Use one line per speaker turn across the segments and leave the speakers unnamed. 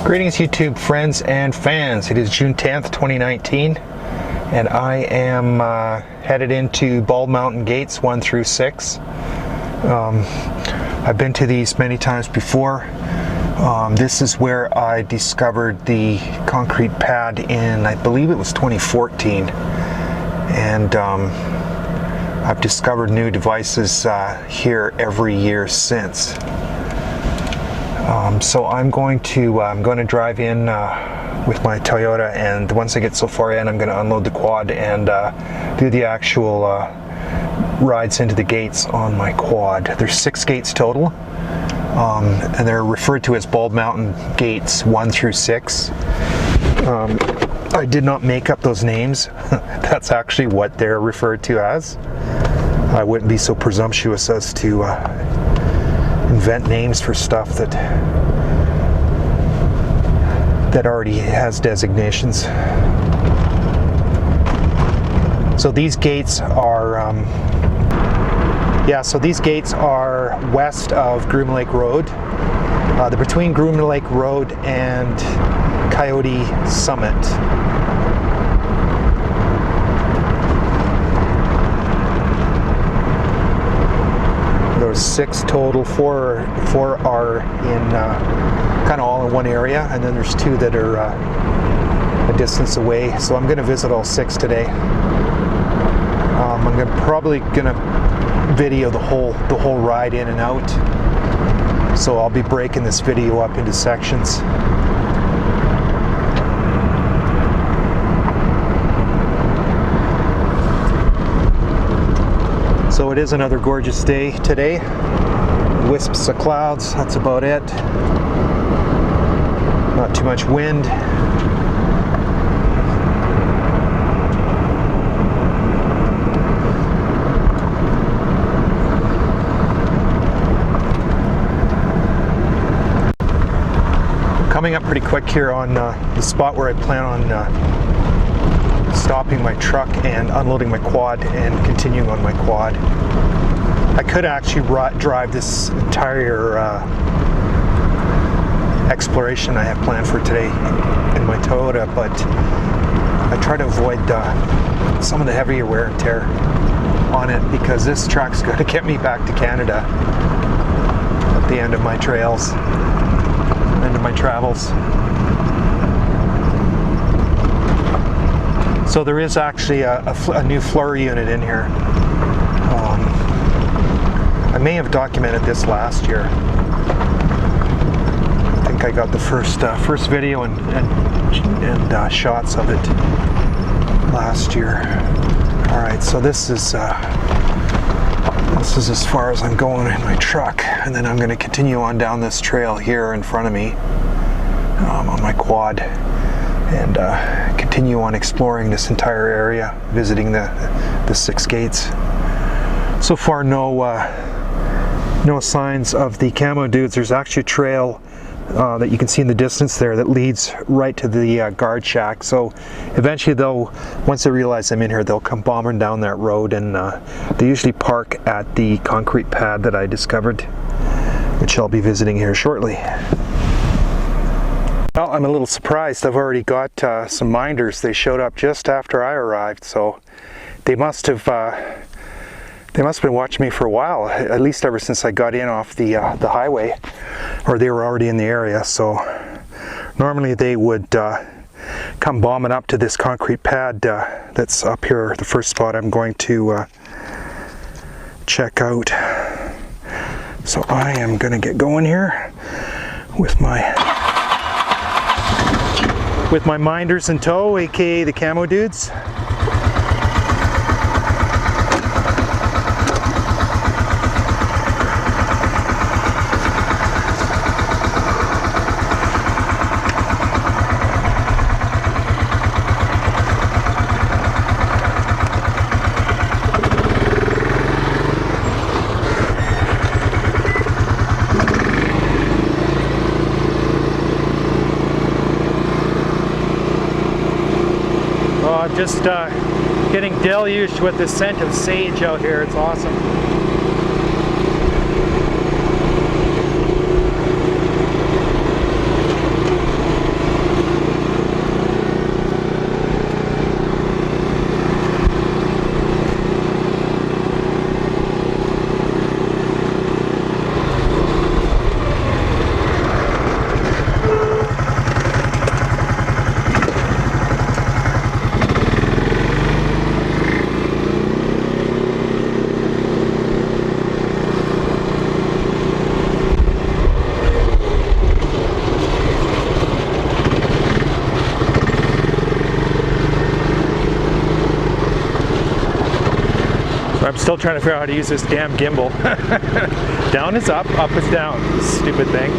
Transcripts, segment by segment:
Greetings YouTube friends and fans. It is June 10th, 2019 and I am headed into Bald Mountain Gates 1 through 6. I've been to these many times before. This is where I discovered the concrete pad in, I believe it was 2014, and I've discovered new devices here every year since. So I'm going to drive in with my Toyota, and once I get so far in, I'm going to unload the quad and do the actual rides into the gates on my quad. There's 6 gates total, and they're referred to as Bald Mountain Gates 1 through 6. I did not make up those names. That's actually what they're referred to as. I wouldn't be so presumptuous as to invent names for stuff that already has designations. So these gates are west of Groom Lake Road. They're between Groom Lake Road and Coyote Summit. There's 6 total. 4 are in kind of all in one area, and then there's 2 that are a distance away. So I'm going to visit all 6 today. I'm probably going to video the whole ride in and out. So I'll be breaking this video up into sections. So it is another gorgeous day today. Wisps of clouds, that's about it. Not too much wind. Coming up pretty quick here on the spot where I plan on stopping my truck and unloading my quad and continuing on my quad. I could actually drive this entire exploration I have planned for today in my Toyota, but I try to avoid some of the heavier wear and tear on it, because this truck's going to get me back to Canada at the end of my trails, end of my travels. So there is actually a new floor unit in here. I may have documented this last year. I think I got the first video and shots of it last year. All right, so this is as far as I'm going in my truck, and then I'm going to continue on down this trail here in front of me on my quad, and continue on exploring this entire area, visiting the 6 gates. So far, no signs of the camo dudes. There's actually a trail that you can see in the distance there that leads right to the guard shack. So eventually, once they realize I'm in here, they'll come bombing down that road, and they usually park at the concrete pad that I discovered, which I'll be visiting here shortly. Well, I'm a little surprised. I've already got some minders. They showed up just after I arrived, so they must have been watching me for a while, at least ever since I got in off the highway, or they were already in the area. So normally they would come bombing up to this concrete pad that's up here, the first spot I'm going to check out. So I am going to get going here with my minders in tow, aka the camo dudes. I'm just getting deluged with the scent of sage out here. It's awesome.
I'm still trying to figure out how to use this damn gimbal. Down is up is down. Stupid thing.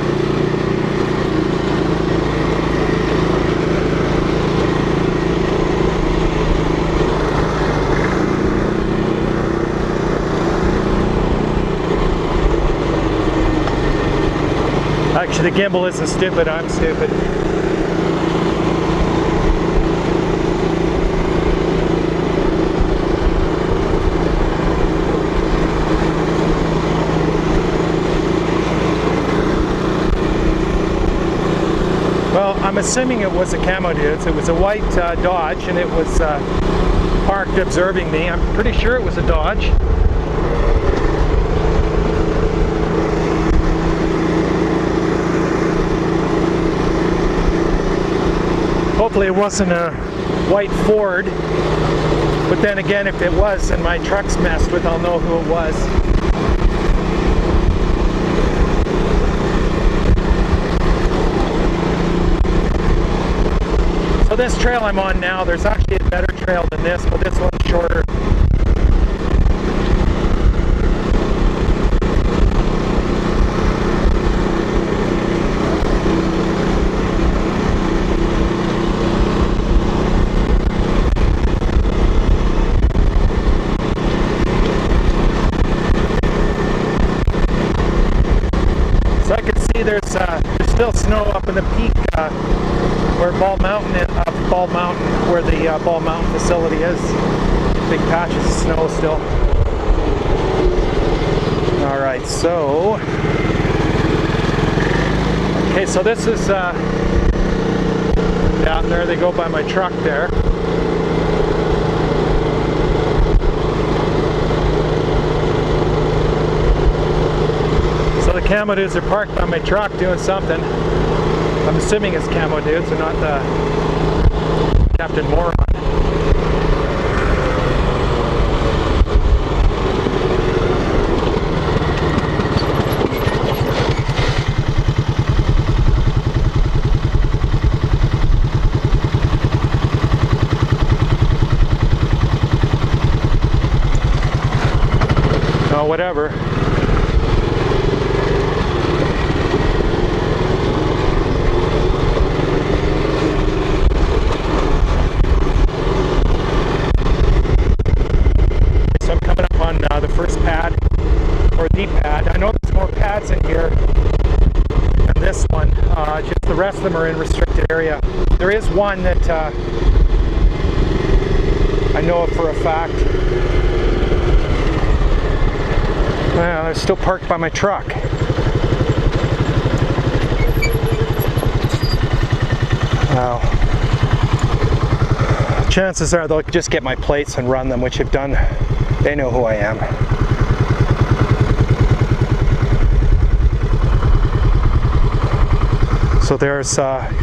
Actually, the gimbal isn't stupid, I'm stupid. Well, I'm assuming it was a Camo Dudes. It was a white Dodge, and it was parked observing me. I'm pretty sure it was a Dodge. Hopefully it wasn't a white Ford, but then again, if it was and my truck's messed with, I'll know who it was. So this trail I'm on now, there's actually a better trail than this, but this one's shorter. There's still snow up in the peak where Bald Mountain, where the Bald Mountain facility is. Big patches of snow still. All right, so okay, so this is yeah, there they go by my truck there. So the Camo Dudes are parked by my truck doing something. I'm assuming it's Camo Dudes and not the Captain Moron. Oh, whatever. The first pad, or the pad. I know there's more pads in here than this one, just the rest of them are in restricted area. There is one that I know of for a fact. Well, they're still parked by my truck. Wow. Chances are they'll just get my plates and run them, which they've done. They know who I am. So there's,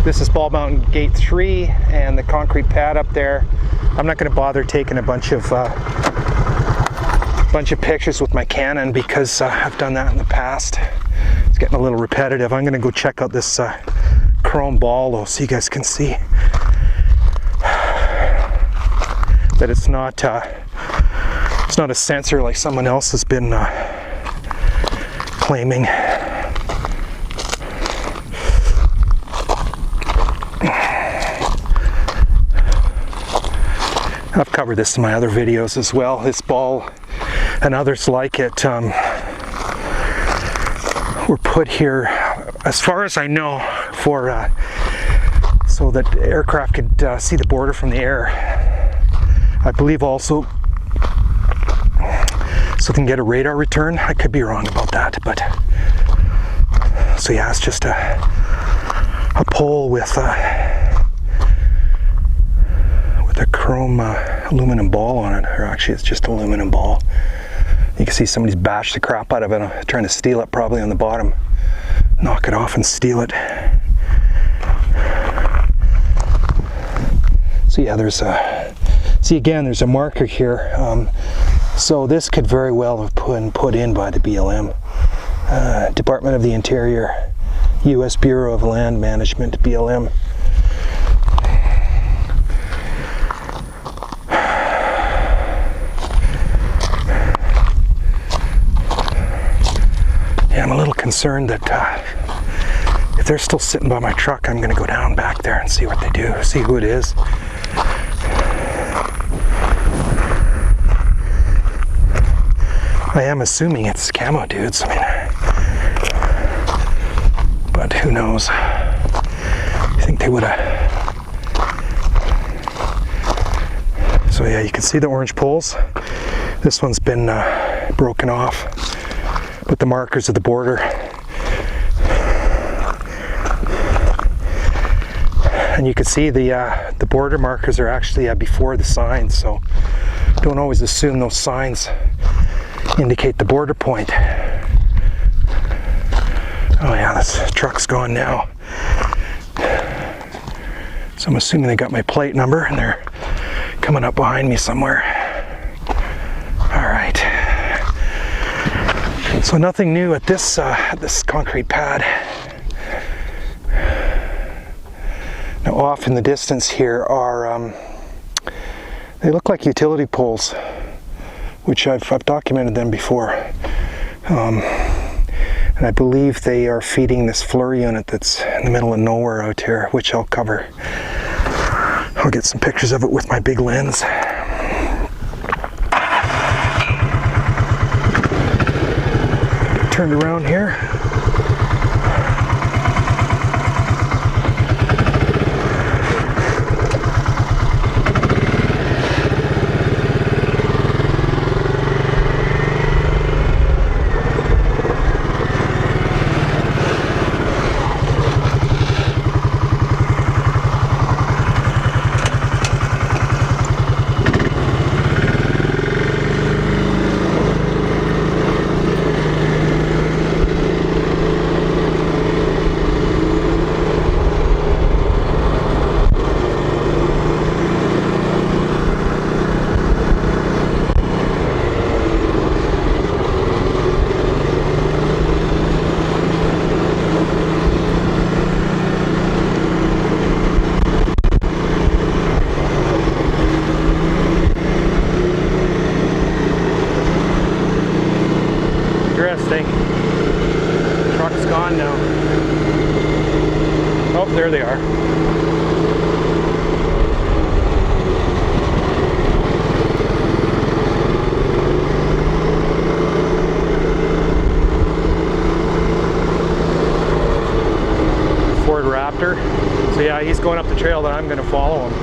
this is Bald Mountain Gate 3 and the concrete pad up there. I'm not going to bother taking a bunch of pictures with my Canon because I've done that in the past. It's getting a little repetitive. I'm going to go check out this chrome ball though, so you guys can see that it's not a sensor like someone else has been claiming. I've covered this in my other videos as well. This ball and others like it were put here, as far as I know, for so that aircraft could see the border from the air. I believe also so they can get a radar return. I could be wrong about that, but so yeah, it's just a pole with a chrome aluminum ball on it, or actually it's just aluminum ball. You can see somebody's bashed the crap out of it, trying to steal it probably on the bottom. Knock it off and steal it. So yeah, there's a, see again, there's a marker here. So this could very well have been put in by the BLM. Department of the Interior, U.S. Bureau of Land Management, BLM. Yeah, I'm a little concerned that if they're still sitting by my truck, I'm going to go down back there and see what they do, see who it is. I am assuming it's camo dudes. I mean, but who knows? I think they would have. So yeah, you can see the orange poles. This one's been broken off, but the markers of the border. And you can see the border markers are actually before the signs, so don't always assume those signs indicate the border point. Oh yeah, this truck's gone now. So I'm assuming they got my plate number and they're coming up behind me somewhere. All right. So nothing new at this concrete pad. Now off in the distance here are, they look like utility poles, which I've documented them before. And I believe they are feeding this flurry unit that's in the middle of nowhere out here, which I'll cover. I'll get some pictures of it with my big lens. Turned around here. Interesting. Truck's gone now. Oh, there they are. Ford Raptor. So yeah, he's going up the trail that I'm going to follow him.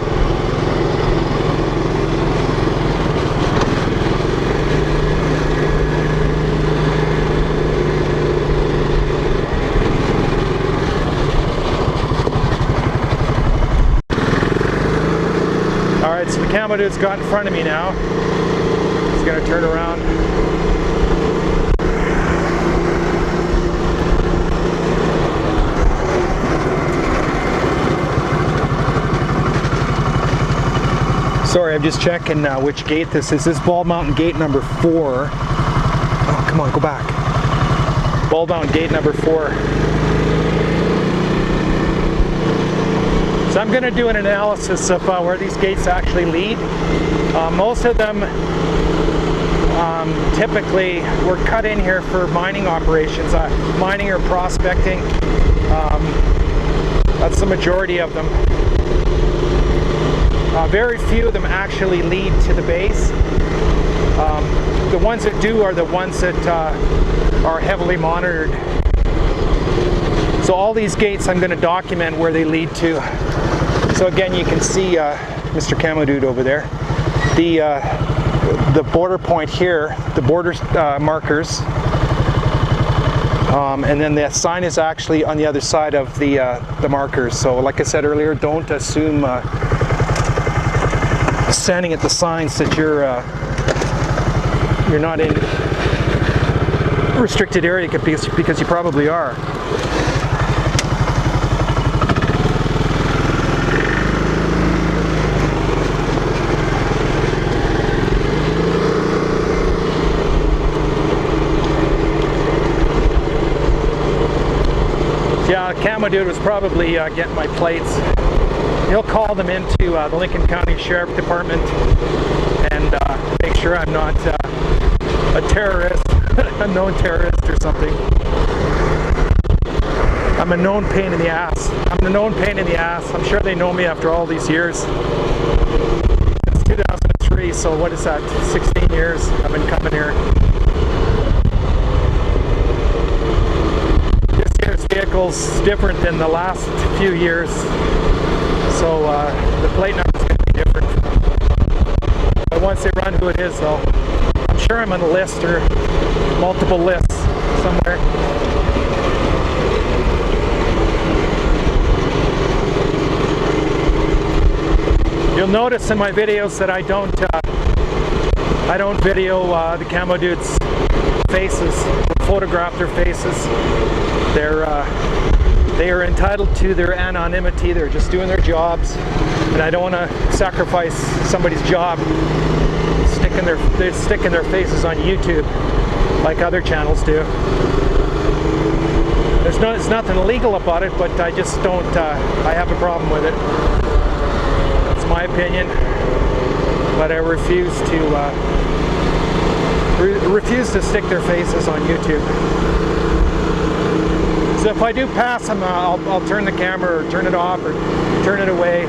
Alright, so the camo dude's got in front of me now. He's going to turn around. Sorry, I'm just checking which gate this is. This is Bald Mountain gate number 4. Oh, come on, go back. Bald Mountain gate number 4. So I'm going to do an analysis of where these gates actually lead. Most of them typically were cut in here for mining operations, mining or prospecting. That's the majority of them. Very few of them actually lead to the base. The ones that do are the ones that are heavily monitored. So all these gates I'm going to document where they lead to. So again, you can see Mr. Camo Dude over there. The border point here, the border markers, and then the sign is actually on the other side of the markers. So like I said earlier, don't assume standing at the signs that you're not in restricted area because you probably are. Yeah, Camo Dude was probably getting my plates. He'll call them into the Lincoln County Sheriff Department and make sure I'm not a terrorist, a known terrorist or something.
I'm a known pain in the ass. I'm sure they know me after all these years. Since 2003, so what is that? 16 years I've been coming here. This year's vehicle's different than the last few years, so the plate number's going to be different. But once they run who it is, though, I'm sure I'm on a list or multiple lists somewhere. You'll notice in my videos that I don't video the camo dudes' faces, photograph their faces. They are entitled to their anonymity. They're just doing their jobs, and I don't want to sacrifice somebody's job sticking their faces on YouTube like other channels do. There's nothing illegal about it, but I just don't. I have a problem with it. That's my opinion, but I refuse to stick their faces on YouTube. So if I do pass them, I'll turn the camera or turn it off or turn it away.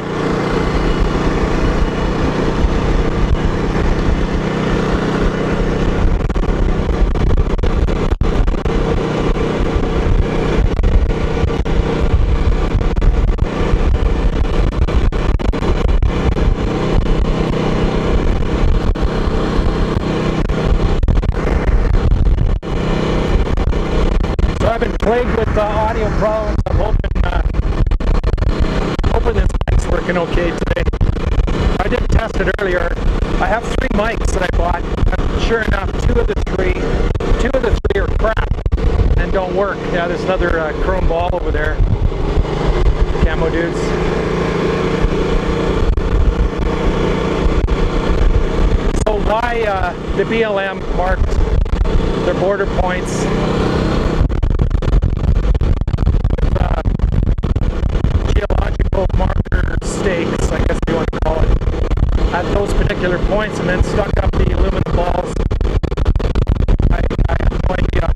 I've been plagued with audio problems. I'm hoping this mic's working okay today. I did test it earlier. I have 3 mics that I bought. Sure enough, two of the three are crap and don't work. Yeah, there's another chrome ball over there. Camo dudes. So why the BLM marked their border points marker stakes, I guess you want to call it, at those particular points, and then stuck up the aluminum balls. I have no idea.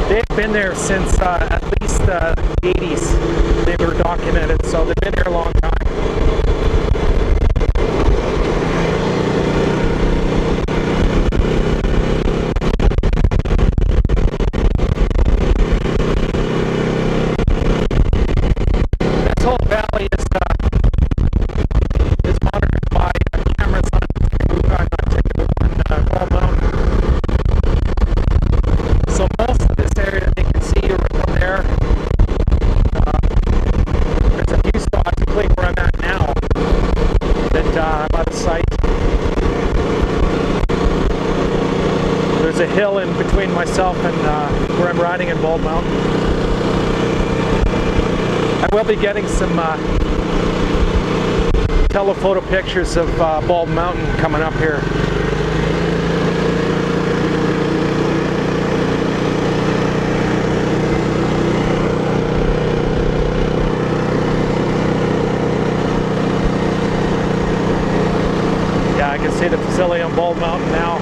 They've been there since at least the 80s. They were documented, so they've been there a long time. This whole valley is monitored by cameras on Bald Mountain. So most of this area they can see right from there. There's a few spots, including where I'm at now, that I'm out of sight. There's a hill in between myself and where I'm riding in Bald Mountain. I will be getting some telephoto pictures of Bald Mountain coming up here. Yeah, I can see the facility on Bald Mountain now.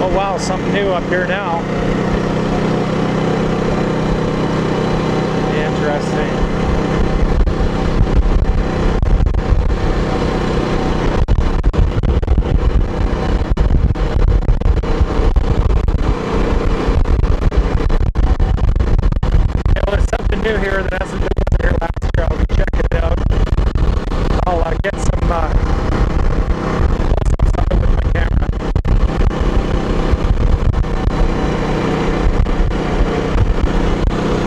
Oh wow, something new up here now. Interesting. New here that hasn't been here last year. I'll be checking it out. I'll get some with my camera.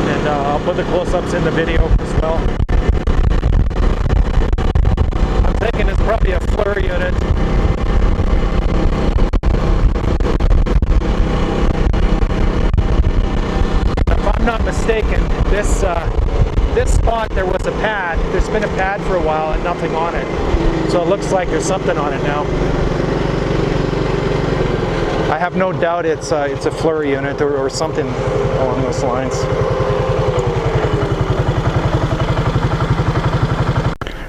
And I'll put the close-ups in the video as well. I'm thinking it's probably a FLIR unit. If I'm not mistaken, this spot there was a pad. There's been a pad for a while and nothing on it. So it looks like there's something on it now. I have no doubt it's a FLIR unit or something along those lines.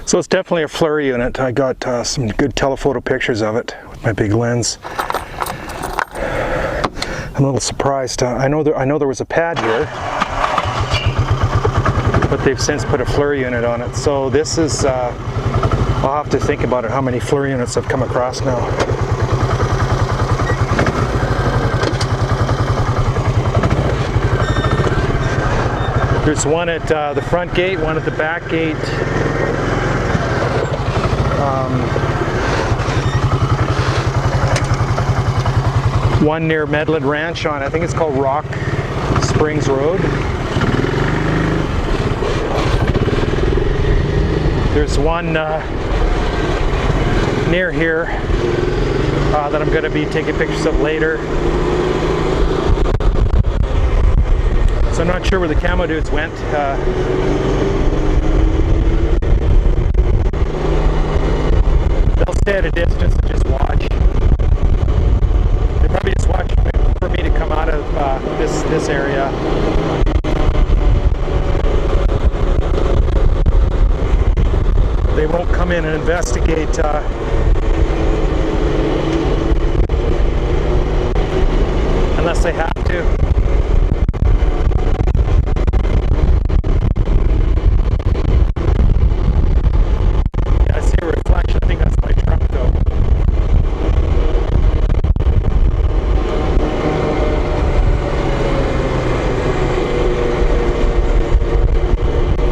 So it's definitely a FLIR unit. I got some good telephoto pictures of it with my big lens. I'm a little surprised. I know there was a pad here.
but they've since put a FLIR unit on it. So this is, I'll have to think about it, how many FLIR units I've come across now. There's one at the front gate, one at the back gate. One near Medland Ranch on, I think it's called Rock Springs Road. There's one near here that I'm going to be taking pictures of later. So I'm not sure where the camo dudes went. They'll stay at a distance and just watch. They're probably just watching for me to come out of this area. They won't come in and investigate unless they have to. Yeah, I see a reflection. I think that's my truck though.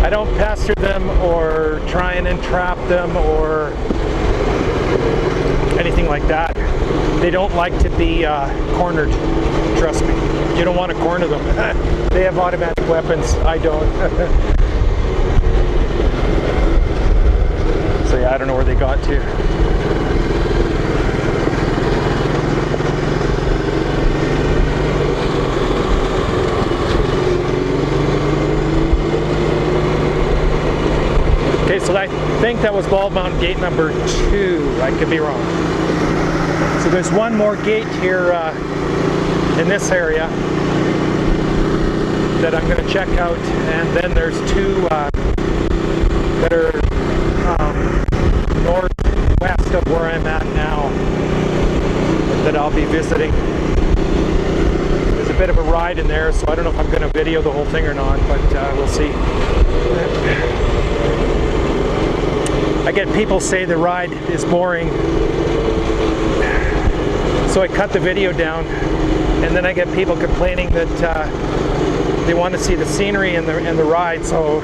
I don't pester them or try and entrap them or anything like that. They don't like to be cornered, trust me. You don't want to corner them. They have automatic weapons, I don't. So yeah, I don't know where they got to. Okay, so I think that was Bald Mountain gate number 2. I could be wrong. So there's one more gate here in this area that I'm going to check out, and then there's 2 that are northwest of where I'm at now that I'll be visiting. There's a bit of a ride in there, so I don't know if I'm going to video the whole thing or not, but we'll see. I get people say the ride is boring, so I cut the video down, and then I get people complaining that they want to see the scenery and the ride. So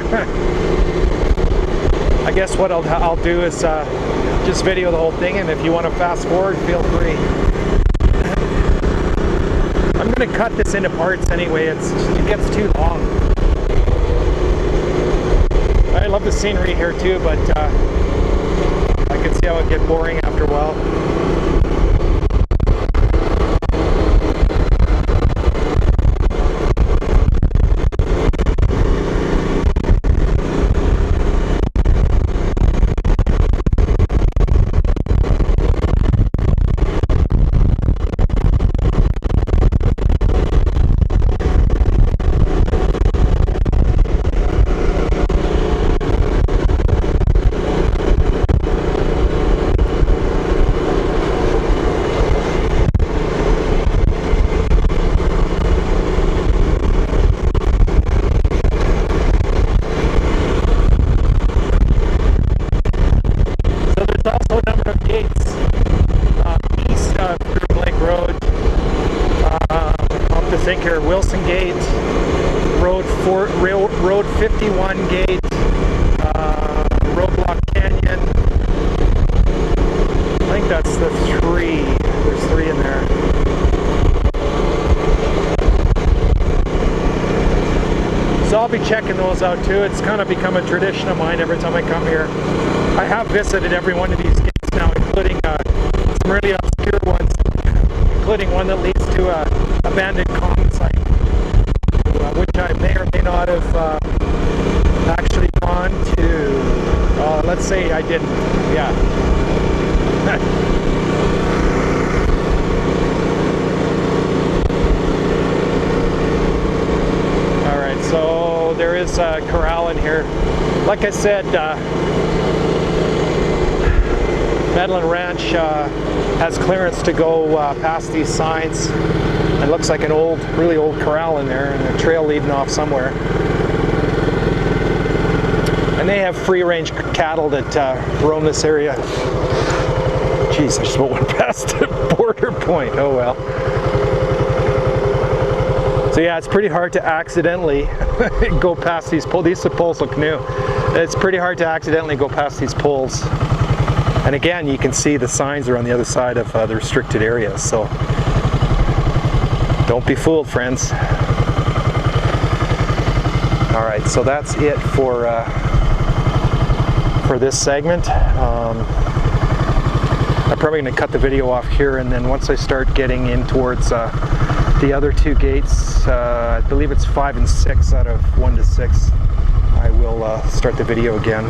I guess what I'll do is just video the whole thing, and if you want to fast forward, feel free. I'm going to cut this into parts anyway. It gets too long. I love the scenery here too, but I can see how it get boring after a while. Wilson Gate, Road 51 Gate, Roadblock Canyon. I think that's the 3. There's 3 in there. So I'll be checking those out too. It's kind of become a tradition of mine every time I come here. I have visited every one of these gates now, including some really obscure ones, including one that leads to a abandoned common site, which I may or may not have actually gone to. Let's say I didn't. Yeah. All right. So there is a corral in here. Like I said, Medland Ranch has clearance to go past these signs. It looks like an old, really old corral in there, and a trail leading off somewhere. And they have free-range cattle that roam this area. Jeez, I just went past the border point. Oh well. So yeah, it's pretty hard to accidentally go past these poles. These poles look new. It's pretty hard to accidentally go past these poles. And again, you can see the signs are on the other side of the restricted areas. So don't be fooled, friends. All right, so that's it for this segment. I'm probably going to cut the video off here, and then once I start getting in towards the other two gates, I believe it's 5 and 6 out of 1 to 6, I will start the video again.